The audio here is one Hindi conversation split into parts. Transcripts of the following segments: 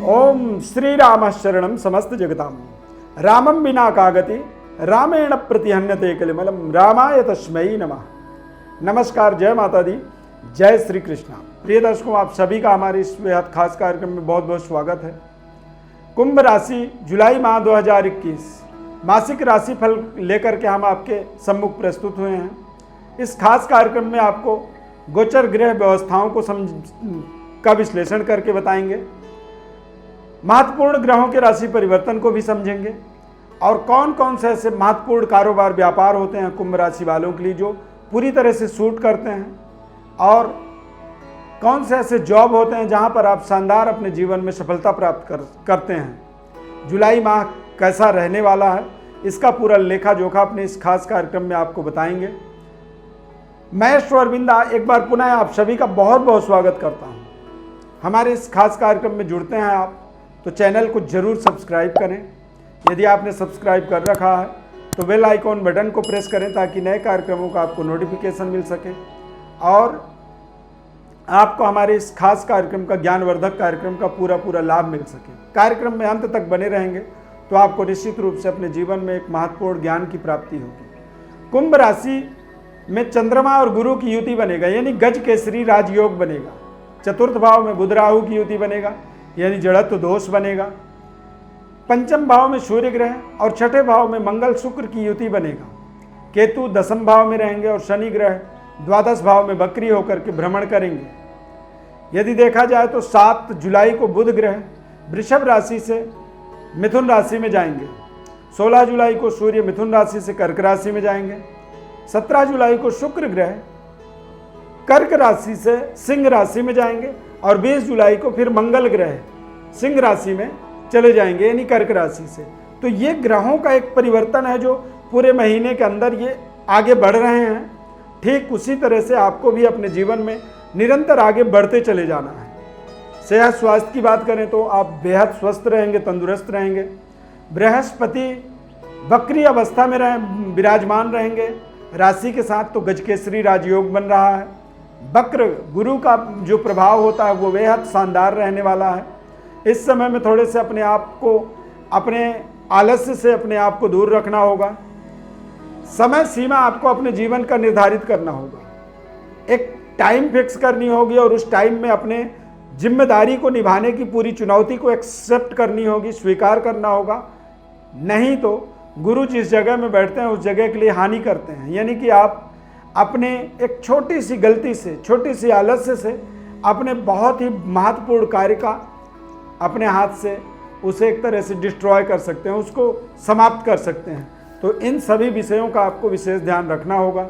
ओम श्री राम शरणम समस्त जगताम रामम विना कागति रामेण प्रतिहन्यते कलिमलम रामाय तस्मै नमः। नमस्कार, जय माता दी, जय श्री कृष्णा। प्रिय दर्शकों, आप सभी का हमारे इस बेहद खास कार्यक्रम में बहुत बहुत स्वागत है। कुंभ राशि जुलाई माह 2021 मासिक राशिफल लेकर के हम आपके सम्मुख प्रस्तुत हुए हैं। इस खास कार्यक्रम में आपको गोचर ग्रह व्यवस्थाओं को का विश्लेषण करके बताएंगे, महत्वपूर्ण ग्रहों के राशि परिवर्तन को भी समझेंगे और कौन कौन से ऐसे महत्वपूर्ण कारोबार व्यापार होते हैं कुंभ राशि वालों के लिए जो पूरी तरह से सूट करते हैं, और कौन से ऐसे जॉब होते हैं जहां पर आप शानदार अपने जीवन में सफलता प्राप्त करते हैं। जुलाई माह कैसा रहने वाला है, इसका पूरा लेखा जोखा अपने इस खास कार्यक्रम में आपको बताएंगे। मैं अरविंदा एक बार पुनः आप सभी का बहुत बहुत स्वागत करता हूं। हमारे इस खास कार्यक्रम में जुड़ते हैं आप तो चैनल को जरूर सब्सक्राइब करें। यदि आपने सब्सक्राइब कर रखा है तो बेल आइकॉन बटन को प्रेस करें ताकि नए कार्यक्रमों का आपको नोटिफिकेशन मिल सके और आपको हमारे इस खास कार्यक्रम का, ज्ञानवर्धक कार्यक्रम का पूरा लाभ मिल सके। कार्यक्रम में अंत तक बने रहेंगे तो आपको निश्चित रूप से अपने जीवन में एक महत्वपूर्ण ज्ञान की प्राप्ति होगी। कुंभ राशि में चंद्रमा और गुरु की युति बनेगा, यानी गज केसरी राजयोग बनेगा। चतुर्थ भाव में बुध राहु की युति बनेगा, यानी जड़त्व दोष बनेगा। पंचम भाव में सूर्य ग्रह और छठे भाव में मंगल शुक्र की युति बनेगा। केतु दसम भाव में रहेंगे और शनि ग्रह द्वादश भाव में वक्री होकर के भ्रमण करेंगे। यदि देखा जाए तो 7 जुलाई को बुध ग्रह वृषभ राशि से मिथुन राशि में जाएंगे। 16 जुलाई को सूर्य मिथुन राशि से कर्क राशि में जाएंगे। 17 जुलाई को शुक्र ग्रह कर्क राशि से सिंह राशि में जाएंगे और 20 जुलाई को फिर मंगल ग्रह सिंह राशि में चले जाएंगे, यानी कर्क राशि से। तो ये ग्रहों का एक परिवर्तन है जो पूरे महीने के अंदर ये आगे बढ़ रहे हैं। ठीक उसी तरह से आपको भी अपने जीवन में निरंतर आगे बढ़ते चले जाना है। सेहत स्वास्थ्य की बात करें तो आप बेहद स्वस्थ रहेंगे, तंदुरुस्त रहेंगे। बृहस्पति वक्री अवस्था में विराजमान रहेंगे राशि के साथ, तो गजकेसरी राजयोग बन रहा है। वक्र गुरु का जो प्रभाव होता है वो बेहद शानदार रहने वाला है। इस समय में थोड़े से अपने आप को, अपने आलस्य से अपने आप को दूर रखना होगा। समय सीमा आपको अपने जीवन का निर्धारित करना होगा, एक टाइम फिक्स करनी होगी और उस टाइम में अपने जिम्मेदारी को निभाने की पूरी चुनौती को एक्सेप्ट करनी होगी, स्वीकार करना होगा। नहीं तो गुरु जिस जगह में बैठते हैं उस जगह के लिए हानि करते हैं, यानी कि आप अपने एक छोटी सी गलती से, छोटी सी आलस्य से अपने बहुत ही महत्वपूर्ण कार्य का अपने हाथ से उसे एक तरह से डिस्ट्रॉय कर सकते हैं, उसको समाप्त कर सकते हैं। तो इन सभी विषयों का आपको विशेष ध्यान रखना होगा।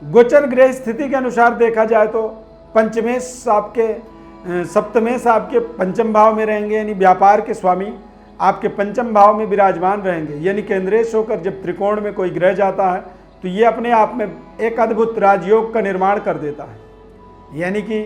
गोचर ग्रह स्थिति के अनुसार देखा जाए तो पंचमेश आपके सप्तमेश आपके पंचम भाव में रहेंगे, यानी व्यापार के स्वामी आपके पंचम भाव में विराजमान रहेंगे। यानी केंद्रेश होकर जब त्रिकोण में कोई ग्रह जाता है तो ये अपने आप में एक अद्भुत राजयोग का निर्माण कर देता है। यानी कि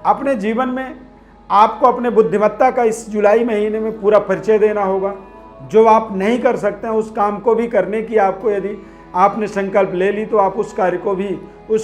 अपने जीवन में आपको अपने बुद्धिमत्ता का इस जुलाई महीने में पूरा परिचय देना होगा। जो आप नहीं कर सकते हैं उस काम को भी करने की आपको, यदि आपने संकल्प ले ली तो आप उस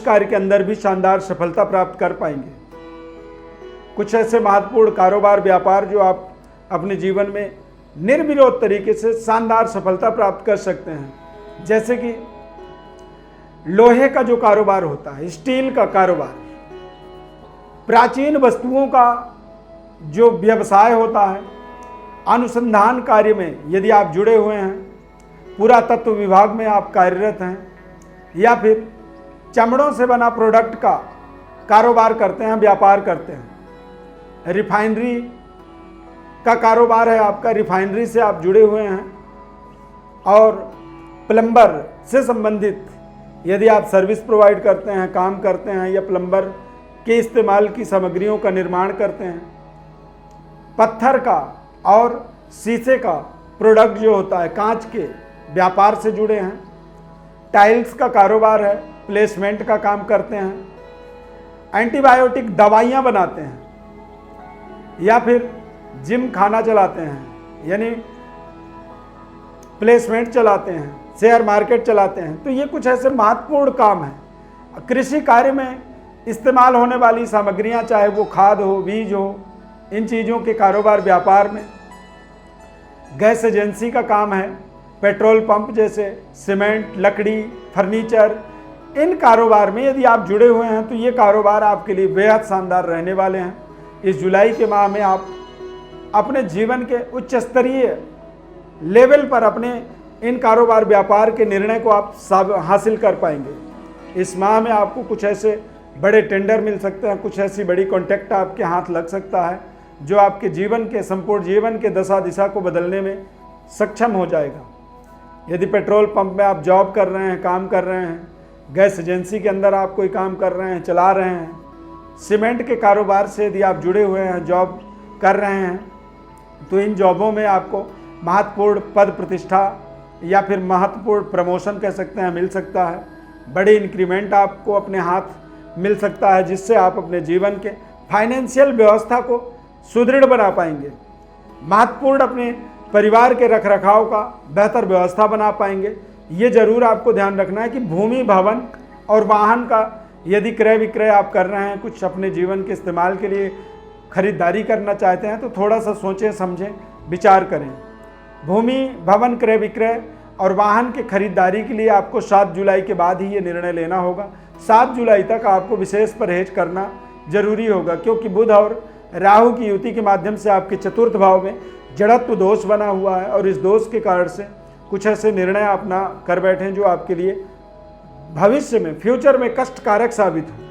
कार्य के अंदर भी शानदार सफलता प्राप्त कर पाएंगे। कुछ ऐसे महत्वपूर्ण कारोबार व्यापार जो आप अपने जीवन में निर्विरोध तरीके से शानदार सफलता प्राप्त कर सकते हैं, जैसे कि लोहे का जो कारोबार होता है, स्टील का कारोबार, प्राचीन वस्तुओं का जो व्यवसाय होता है, अनुसंधान कार्य में यदि आप जुड़े हुए हैं, पुरातत्व विभाग में आप कार्यरत हैं, या फिर चमड़ों से बना प्रोडक्ट का कारोबार करते हैं, व्यापार करते हैं, रिफाइनरी का कारोबार है आपका, रिफाइनरी से आप जुड़े हुए हैं, और प्लम्बर से संबंधित यदि आप सर्विस प्रोवाइड करते हैं, काम करते हैं, या प्लम्बर के इस्तेमाल की सामग्रियों का निर्माण करते हैं, पत्थर का और शीशे का प्रोडक्ट जो होता है, कांच के व्यापार से जुड़े हैं, टाइल्स का कारोबार है, प्लेसमेंट का काम करते हैं, एंटीबायोटिक दवाइयाँ बनाते हैं, या फिर जिम खाना चलाते हैं, यानी प्लेसमेंट चलाते हैं, शेयर मार्केट चलाते हैं। तो ये कुछ ऐसे महत्वपूर्ण काम हैं। कृषि कार्य में इस्तेमाल होने वाली सामग्रियां, चाहे वो खाद हो, बीज हो, इन चीज़ों के कारोबार व्यापार में, गैस एजेंसी का काम है, पेट्रोल पंप जैसे, सीमेंट, लकड़ी, फर्नीचर, इन कारोबार में यदि आप जुड़े हुए हैं तो ये कारोबार आपके लिए बेहद शानदार रहने वाले हैं। इस जुलाई के माह में आप अपने जीवन के उच्च स्तरीय लेवल पर अपने इन कारोबार व्यापार के निर्णय को आप हासिल कर पाएंगे। इस माह में आपको कुछ ऐसे बड़े टेंडर मिल सकते हैं, कुछ ऐसी बड़ी कॉन्ट्रैक्ट आपके हाथ लग सकता है जो आपके जीवन के, संपूर्ण जीवन के दशा दिशा को बदलने में सक्षम हो जाएगा। यदि पेट्रोल पंप में आप जॉब कर रहे हैं, काम कर रहे हैं, गैस एजेंसी के अंदर आप कोई काम कर रहे हैं, चला रहे हैं, सीमेंट के कारोबार से यदि आप जुड़े हुए हैं, जॉब कर रहे हैं, तो इन जॉबों में आपको महत्वपूर्ण पद प्रतिष्ठा या फिर महत्वपूर्ण प्रमोशन कह सकते हैं मिल सकता है। बड़े इंक्रीमेंट आपको अपने हाथ मिल सकता है, जिससे आप अपने जीवन के फाइनेंशियल व्यवस्था को सुदृढ़ बना पाएंगे। महत्वपूर्ण अपने परिवार के रखरखाव का बेहतर व्यवस्था बना पाएंगे। ये जरूर आपको ध्यान रखना है कि भूमि, भवन और वाहन का यदि क्रय विक्रय आप कर रहे हैं, कुछ अपने जीवन के इस्तेमाल के लिए खरीदारी करना चाहते हैं, तो थोड़ा सा सोचें, समझें, विचार करें। भूमि, भवन क्रय विक्रय और वाहन के खरीदारी के लिए आपको 7 जुलाई के बाद ही ये निर्णय लेना होगा। 7 जुलाई तक आपको विशेष परहेज करना जरूरी होगा, क्योंकि बुध और राहु की युति के माध्यम से आपके चतुर्थ भाव में जड़त्व दोष बना हुआ है और इस दोष के कारण से कुछ ऐसे निर्णय अपना कर बैठे हैं जो आपके लिए भविष्य में, फ्यूचर में कष्टकारक साबित हो।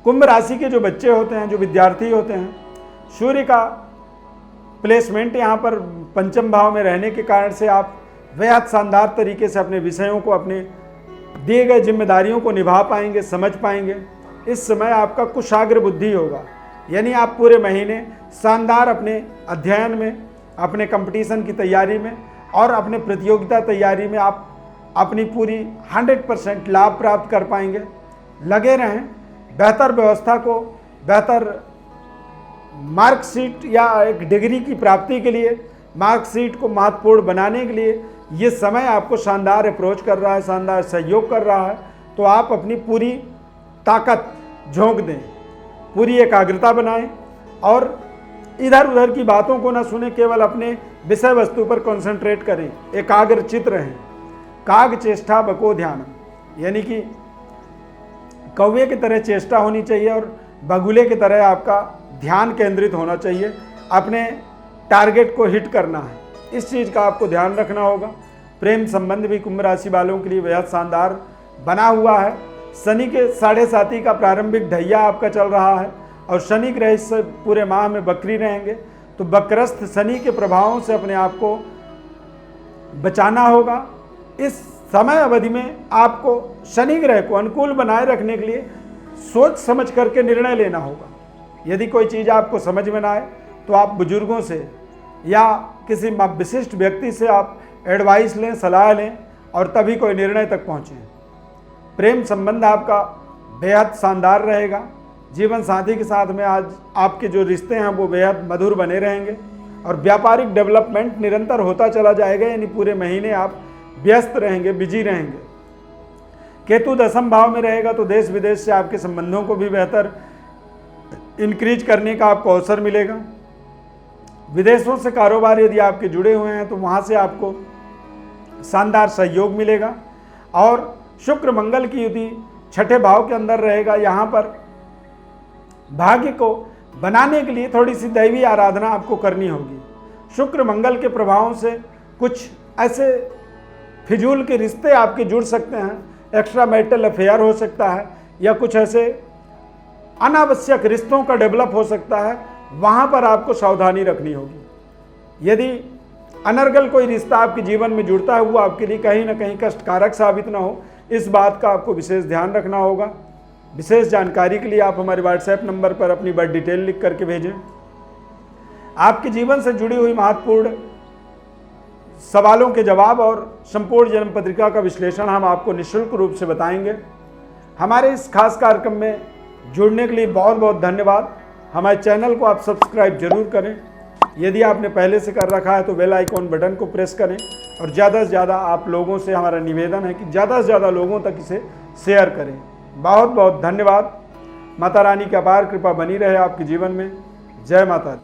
कुंभ राशि के जो बच्चे होते हैं, जो विद्यार्थी होते हैं, सूर्य का प्लेसमेंट यहाँ पर पंचम भाव में रहने के कारण से आप बेहद शानदार तरीके से अपने विषयों को, अपने दिए गए जिम्मेदारियों को निभा पाएंगे, समझ पाएंगे। इस समय आपका कुशाग्र बुद्धि होगा, यानी आप पूरे महीने शानदार अपने अध्ययन में, अपने कंपटीशन की तैयारी में और अपने प्रतियोगिता तैयारी में आप अपनी पूरी 100% लाभ प्राप्त कर पाएंगे। लगे रहें। बेहतर व्यवस्था को, बेहतर मार्कशीट या एक डिग्री की प्राप्ति के लिए, मार्कशीट को महत्वपूर्ण बनाने के लिए ये समय आपको शानदार अप्रोच कर रहा है, शानदार सहयोग कर रहा है। तो आप अपनी पूरी ताकत झोंक दें, पूरी एकाग्रता बनाएं और इधर उधर की बातों को ना सुने, केवल अपने विषय वस्तु पर कंसंट्रेट करें, एकाग्र चित्त रहें। काग चेष्टा बको ध्यान, यानी कि कौवे की तरह चेष्टा होनी चाहिए और बगुले की तरह आपका ध्यान केंद्रित होना चाहिए। अपने टारगेट को हिट करना है, इस चीज़ का आपको ध्यान रखना होगा। प्रेम संबंध भी कुंभ राशि वालों के लिए बेहद शानदार बना हुआ है। शनि के 7.5 का प्रारंभिक ढैया आपका चल रहा है और शनि ग्रह इस पूरे माह में बकरी रहेंगे, तो बक्रस्थ शनि के प्रभावों से अपने आप को बचाना होगा। इस समय अवधि में आपको शनि ग्रह को अनुकूल बनाए रखने के लिए सोच समझ करके निर्णय लेना होगा। यदि कोई चीज़ आपको समझ में ना आए तो आप बुजुर्गों से या किसी विशिष्ट व्यक्ति से आप एडवाइस लें, सलाह लें और तभी कोई निर्णय तक पहुँचें। प्रेम संबंध आपका बेहद शानदार रहेगा। जीवन साथी के साथ में आज आपके जो रिश्ते हैं वो बेहद मधुर बने रहेंगे और व्यापारिक डेवलपमेंट निरंतर होता चला जाएगा, यानी पूरे महीने आप व्यस्त रहेंगे, बिजी रहेंगे। केतु 10वें भाव में रहेगा तो देश विदेश से आपके संबंधों को भी बेहतर इंक्रीज करने का आपको अवसर मिलेगा। विदेशों से कारोबार यदि आपके जुड़े हुए हैं तो वहाँ से आपको शानदार सहयोग मिलेगा। और शुक्र मंगल की युति 6ठे भाव के अंदर रहेगा। यहाँ पर भाग्य को बनाने के लिए थोड़ी सी दैवी आराधना आपको करनी होगी। शुक्र मंगल के प्रभावों से कुछ ऐसे फिजूल के रिश्ते आपके जुड़ सकते हैं, एक्स्ट्रा मैरिटल अफेयर हो सकता है या कुछ ऐसे अनावश्यक रिश्तों का डेवलप हो सकता है, वहाँ पर आपको सावधानी रखनी होगी। यदि अनर्गल कोई रिश्ता आपके जीवन में जुड़ता है वो आपके लिए कहीं ना कहीं कष्टकारक साबित ना हो, इस बात का आपको विशेष ध्यान रखना होगा। विशेष जानकारी के लिए आप हमारे व्हाट्सएप नंबर पर अपनी बर्थ डिटेल लिख करके भेजें। आपके जीवन से जुड़ी हुई महत्वपूर्ण सवालों के जवाब और संपूर्ण जन्म पत्रिका का विश्लेषण हम आपको निःशुल्क रूप से बताएंगे। हमारे इस खास कार्यक्रम में जुड़ने के लिए बहुत बहुत धन्यवाद। हमारे चैनल को आप सब्सक्राइब जरूर करें। यदि आपने पहले से कर रखा है तो बेल आइकॉन बटन को प्रेस करें और ज़्यादा से ज़्यादा आप लोगों से हमारा निवेदन है कि ज़्यादा से ज़्यादा लोगों तक इसे शेयर करें। बहुत बहुत धन्यवाद। माता रानी की अपार कृपा बनी रहे आपके जीवन में। जय माता दी।